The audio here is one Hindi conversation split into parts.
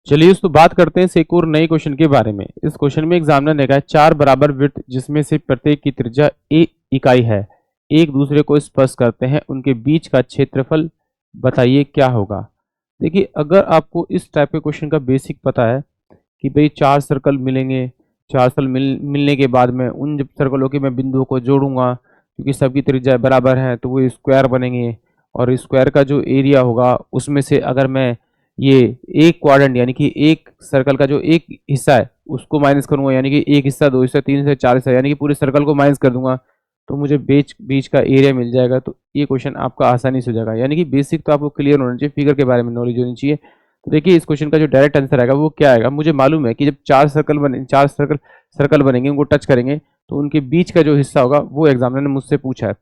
चलिए दोस्तों बात करते हैं इस एक और नए क्वेश्चन के बारे में। इस क्वेश्चन में एग्जामिनर ने कहा है 4 बराबर वृत्त जिसमें से प्रत्येक की त्रिज्या a इकाई है, एक दूसरे को स्पर्श करते हैं, उनके बीच का क्षेत्रफल बताइए क्या होगा। देखिए अगर आपको इस टाइप के क्वेश्चन का बेसिक पता है कि भाई 4 सर्कल मिलेंगे, 4 सर्कल मिलने के बाद में उन जब सर्कलों के मैं बिंदुओं को जोड़ूंगा क्योंकि सबकी त्रिज्या बराबर है तो वो स्क्वायर बनेंगे, और स्क्वायर का जो एरिया होगा उसमें से अगर मैं ये एक क्वाड्रेंट यानी कि एक सर्कल का जो एक हिस्सा है उसको माइनस करूंगा, यानी कि एक हिस्सा, दो हिस्सा, तीन हिस्सा, चार हिस्सा, यानी कि पूरे सर्कल को माइनस कर दूंगा तो मुझे बीच बीच का एरिया मिल जाएगा। तो ये क्वेश्चन आपका आसानी से हो जाएगा, यानी कि बेसिक तो आपको क्लियर होना चाहिए, फिगर के बारे में नॉलेज होनी चाहिए। तो देखिए इस क्वेश्चन का जो डायरेक्ट आंसर आएगा वो क्या आएगा। मुझे मालूम है कि जब चार सर्कल बनेंगे, उनको टच करेंगे तो उनके बीच का जो हिस्सा होगा वो एग्जामिनर ने मुझसे पूछा है।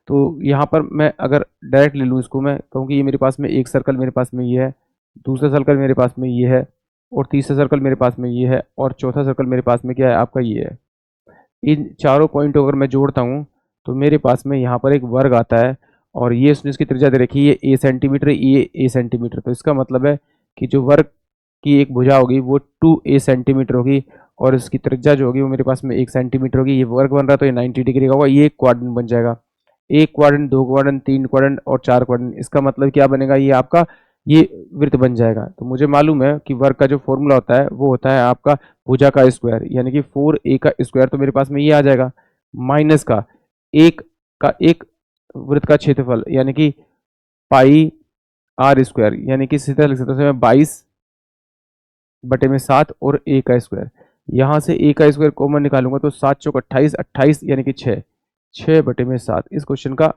तो यहाँ पर मैं अगर डायरेक्ट ले लूँ इसको, मैं कहूँ कि ये मेरे पास में एक सर्कल मेरे पास में ये है, दूसरा सर्कल मेरे पास में ये है, और तीसरा सर्कल मेरे पास में ये है, और चौथा सर्कल मेरे पास में क्या है आपका ये है। इन चारों पॉइंट अगर मैं जोड़ता हूँ तो मेरे पास में यहाँ पर एक वर्ग आता है, और ये उसने इसकी त्रिज्या दे रखी है, ये a सेंटीमीटर, ये a सेंटीमीटर। तो इसका मतलब है कि जो वर्ग की एक भुजा होगी वो 2a सेंटीमीटर होगी, और इसकी त्रिज्या जो होगी वो मेरे पास में 1 सेंटीमीटर होगी। ये वर्ग बन रहा है तो ये 90 डिग्री का होगा, ये एक क्वाड्रेंट बन जाएगा। एक क्वाड्रेंट, दो क्वाड्रेंट, तीन क्वाड्रेंट और चार क्वाड्रेंट, इसका मतलब क्या बनेगा, ये आपका ये वृत्त बन जाएगा। तो मुझे मालूम है कि वर्ग का जो फॉर्मूला होता है वो होता है आपका भुजा का स्क्वायर, यानी कि 4a का स्क्वायर, तो मेरे पास में ये आ जाएगा, माइनस का एक वृत्त का क्षेत्रफल यानी कि पाई आर स्क्वायर, यानी कि सीधा लिख सकता हूं मैं 22/7 और a का स्क्वायर। यहाँ से a का स्क्वायर कॉमन निकालूंगा तो 7 चौक 28, 28 यानी कि 6/7 इस क्वेश्चन का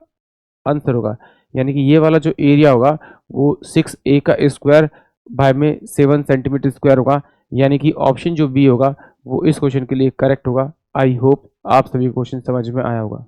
आंसर होगा। यानी कि ये वाला जो एरिया होगा वो 6a का स्क्वायर बाय में 7 सेंटीमीटर स्क्वायर होगा, यानी कि ऑप्शन जो बी होगा वो इस क्वेश्चन के लिए करेक्ट होगा। आई होप आप सभी क्वेश्चन समझ में आया होगा।